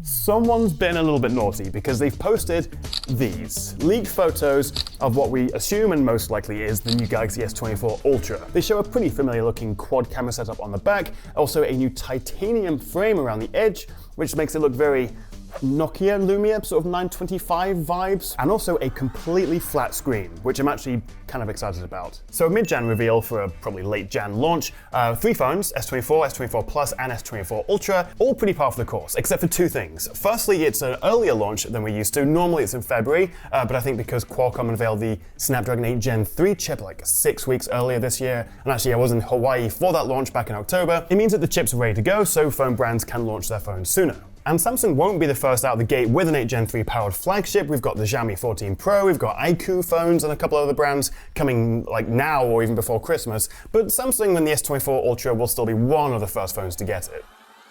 Someone's been a little bit naughty because they've posted these leaked photos of what we assume and most likely is the new Galaxy S24 Ultra. They show a pretty familiar looking quad camera setup on the back, also a new titanium frame around the edge, which makes it look very Nokia Lumia, sort of 925 vibes, and also a completely flat screen, which I'm actually kind of excited about. So a mid-Jan reveal for a probably late Jan launch. 3 phones, S24, S24 Plus, and S24 Ultra, all pretty par for the course, except for 2 things. Firstly, it's an earlier launch than we're used to. Normally it's in February, but I think because Qualcomm unveiled the Snapdragon 8 Gen 3 chip like 6 weeks earlier this year, and actually I was in Hawaii for that launch back in October, it means that the chips are ready to go, so phone brands can launch their phones sooner. And Samsung won't be the first out the gate with an 8 Gen 3 powered flagship. We've got the Xiaomi 14 Pro, we've got iQOO phones and a couple other brands coming like now or even before Christmas. But Samsung and the S24 Ultra will still be one of the first phones to get it.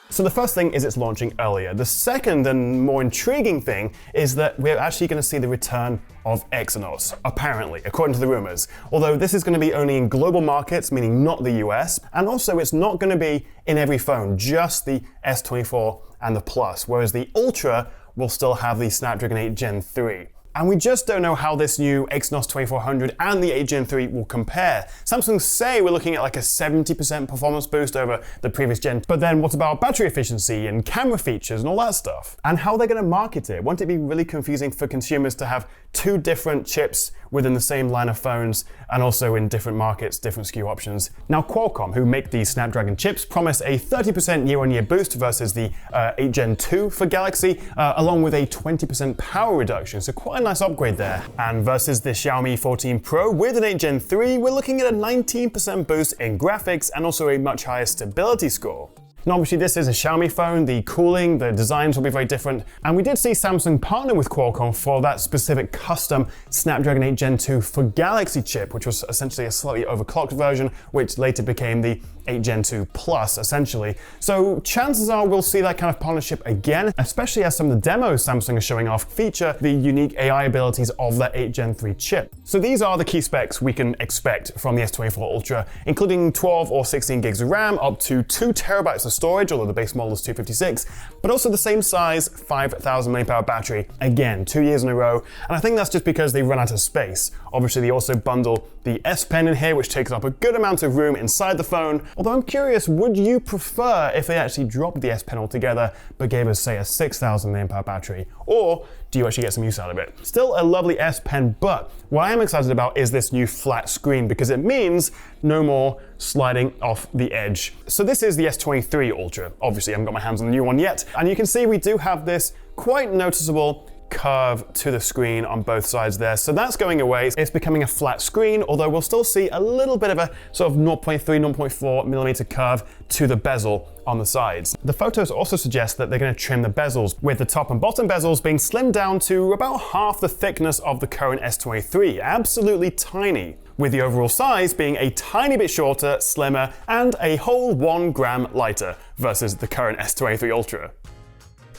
So the first thing is it's launching earlier. The second and more intriguing thing is that we're actually going to see the return of Exynos, apparently, according to the rumors. Although this is going to be only in global markets, meaning not the US, and also it's not going to be in every phone, just the S24 and the Plus, whereas the Ultra will still have the Snapdragon 8 Gen 3. And we just don't know how this new Exynos 2400 and the 8 Gen 3 will compare. Samsung say we're looking at like a 70% performance boost over the previous gen, but then what about battery efficiency and camera features and all that stuff? And how they're going to market it? Won't it be really confusing for consumers to have 2 different chips within the same line of phones and also in different markets, different SKU options? Now Qualcomm, who make these Snapdragon chips, promise a 30% year-on-year boost versus the 8 Gen 2 for Galaxy, along with a 20% power reduction, so quite a nice upgrade there. And versus the Xiaomi 14 Pro with an 8 Gen 3, we're looking at a 19% boost in graphics and also a much higher stability score. Now obviously this is a Xiaomi phone, the cooling, the designs will be very different, and we did see Samsung partner with Qualcomm for that specific custom Snapdragon 8 Gen 2 for Galaxy chip, which was essentially a slightly overclocked version, which later became the 8 Gen 2 Plus, essentially. So chances are we'll see that kind of partnership again, especially as some of the demos Samsung is showing off feature the unique AI abilities of that 8 Gen 3 chip. So these are the key specs we can expect from the S24 Ultra, including 12 or 16 gigs of RAM, up to 2 terabytes of storage, although the base model is 256, but also the same size 5,000 mAh battery, again, 2 years in a row, and I think that's just because they run out of space. Obviously they also bundle the S Pen in here, which takes up a good amount of room inside the phone, although I'm curious, would you prefer if they actually dropped the S Pen altogether, but gave us, say, a 6,000 mAh battery, or do you actually get some use out of it? Still a lovely S Pen, but what I am excited about is this new flat screen, because it means no more sliding off the edge. So this is the S23 Ultra. Obviously I haven't got my hands on the new one yet, and you can see we do have this quite noticeable curve to the screen on both sides there. So that's going away. It's becoming a flat screen, although we'll still see a little bit of a sort of 0.3, 0.4 millimeter curve to the bezel on the sides. The photos also suggest that they're going to trim the bezels, with the top and bottom bezels being slimmed down to about half the thickness of the current S23. Absolutely tiny, with the overall size being a tiny bit shorter, slimmer, and a whole 1 gram lighter versus the current S23 Ultra.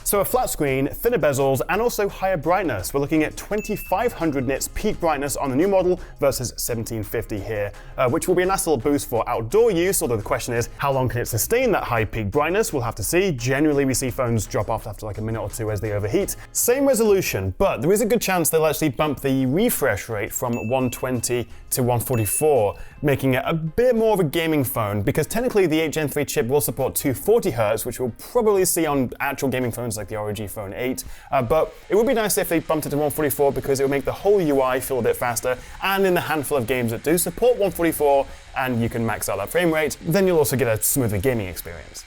So a flat screen, thinner bezels, and also higher brightness. We're looking at 2500 nits peak brightness on the new model versus 1750 here, which will be a nice little boost for outdoor use, although the question is, how long can it sustain that high peak brightness? We'll have to see. Generally, we see phones drop off after like a minute or 2 as they overheat. Same resolution, but there is a good chance they'll actually bump the refresh rate from 120 to 144, making it a bit more of a gaming phone, because technically the 8 Gen 3 chip will support 240Hz, which we'll probably see on actual gaming phones like the ROG Phone 8, but it would be nice if they bumped it to 144 because it would make the whole UI feel a bit faster, and in the handful of games that do support 144 and you can max out that frame rate, then you'll also get a smoother gaming experience.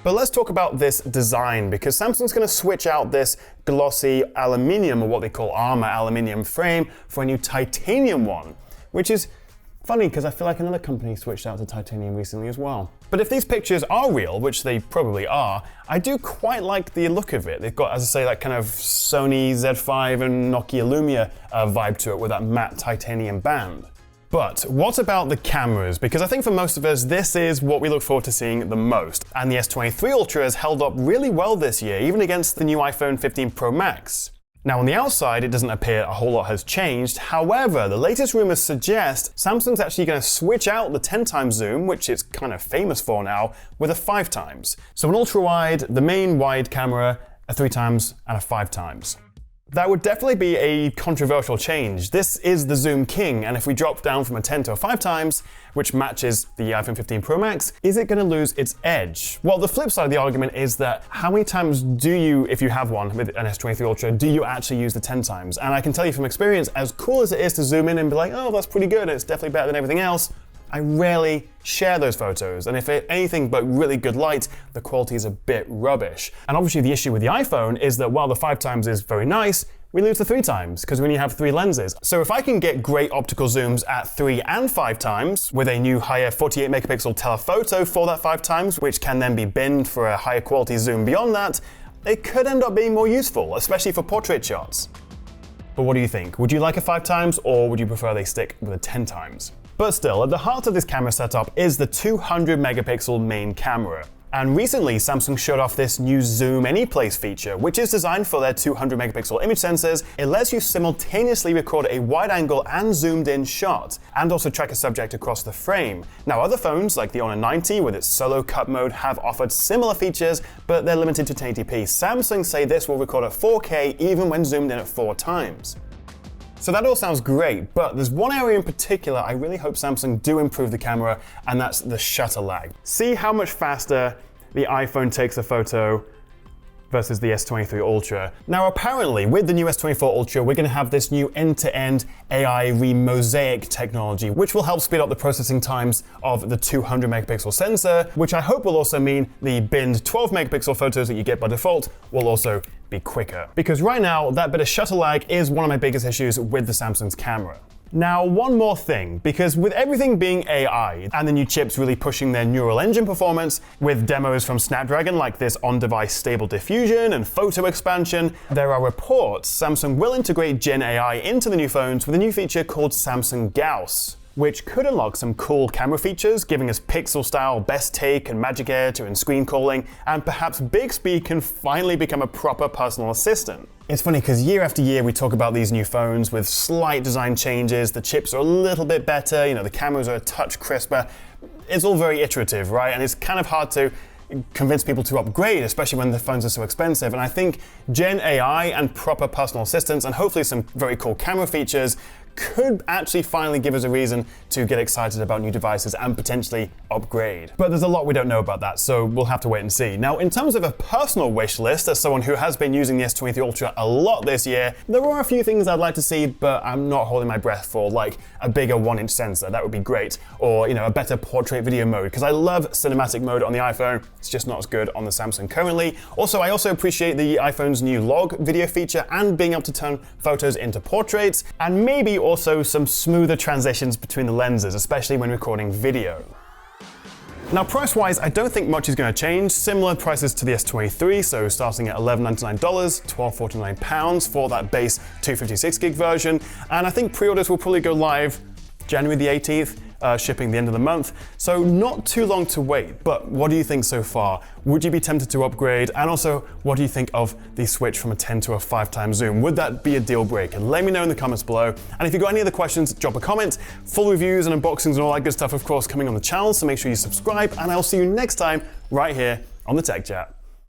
But let's talk about this design, because Samsung's going to switch out this glossy aluminium, or what they call armor aluminium frame, for a new titanium one, which is funny because I feel like another company switched out to titanium recently as well. But if these pictures are real, which they probably are, I do quite like the look of it. They've got, as I say, that kind of Sony Z5 and Nokia Lumia vibe to it with that matte titanium band. But what about the cameras? Because I think for most of us, this is what we look forward to seeing the most. And the S23 Ultra has held up really well this year, even against the new iPhone 15 Pro Max. Now on the outside, it doesn't appear a whole lot has changed. However, the latest rumors suggest Samsung's actually going to switch out the 10x zoom, which it's kind of famous for now, with a 5x. So an ultra-wide, the main wide camera, a 3 times, and a 5 times. That would definitely be a controversial change. This is the zoom king, and if we drop down from a 10 to a 5 times, which matches the iPhone 15 Pro Max, is it going to lose its edge? Well, the flip side of the argument is that how many times do you, if you have one with an S23 Ultra, do you actually use the 10 times? And I can tell you from experience, as cool as it is to zoom in and be like, oh, that's pretty good, it's definitely better than everything else, I rarely share those photos, and if it's anything but really good light, the quality is a bit rubbish. And obviously the issue with the iPhone is that while the 5 times is very nice, we lose the 3 times, because we only have 3 lenses. So if I can get great optical zooms at 3 and 5 times, with a new higher 48 megapixel telephoto for that 5 times, which can then be binned for a higher quality zoom beyond that, it could end up being more useful, especially for portrait shots. But what do you think? Would you like a 5 times, or would you prefer they stick with a 10 times? But still, at the heart of this camera setup is the 200 megapixel main camera. And recently, Samsung showed off this new Zoom Anyplace feature, which is designed for their 200 megapixel image sensors. It lets you simultaneously record a wide angle and zoomed in shot, and also track a subject across the frame. Now, other phones, like the Honor 90 with its solo cut mode, have offered similar features, but they're limited to 1080p. Samsung say this will record at 4K even when zoomed in at 4 times. So that all sounds great, but there's one area in particular I really hope Samsung do improve the camera, and that's the shutter lag. See how much faster the iPhone takes a photo versus the S23 Ultra. Now apparently, with the new S24 Ultra, we're going to have this new end-to-end AI remosaic technology, which will help speed up the processing times of the 200 megapixel sensor, which I hope will also mean the binned 12 megapixel photos that you get by default will also be quicker. Because right now, that bit of shutter lag is one of my biggest issues with the Samsung's camera. Now, one more thing, because with everything being AI and the new chips really pushing their neural engine performance, with demos from Snapdragon like this on-device stable diffusion and photo expansion, there are reports Samsung will integrate Gen AI into the new phones with a new feature called Samsung Gauss, which could unlock some cool camera features, giving us pixel-style best take and magic editor and screen calling, and perhaps Bixby can finally become a proper personal assistant. It's funny because year after year we talk about these new phones with slight design changes, the chips are a little bit better, the cameras are a touch crisper. It's all very iterative, right? And it's kind of hard to convince people to upgrade, especially when the phones are so expensive. And I think Gen AI and proper personal assistants, and hopefully some very cool camera features, could actually finally give us a reason to get excited about new devices and potentially upgrade. But there's a lot we don't know about that, so we'll have to wait and see. Now, in terms of a personal wish list, as someone who has been using the S23 Ultra a lot this year, there are a few things I'd like to see, but I'm not holding my breath for, like a bigger 1-inch sensor. That would be great. Or, a better portrait video mode, because I love cinematic mode on the iPhone. It's just not as good on the Samsung currently. Also, I also appreciate the iPhone's new log video feature and being able to turn photos into portraits, and maybe also some smoother transitions between the lenses, especially when recording video. Now, price-wise, I don't think much is going to change. Similar prices to the S23, so starting at $1199, £1249 for that base 256 gig version, and I think pre-orders will probably go live January the 18th, shipping the end of the month, so not too long to wait. But what do you think so far? Would you be tempted to upgrade? And also, what do you think of the switch from a 10 to a 5 times zoom? Would that be a deal breaker? Let me know in the comments below. And if you've got any other questions, drop a comment. Full reviews and unboxings and all that good stuff, of course, coming on the channel, so make sure you subscribe, and I'll see you next time right here on the Tech Chat.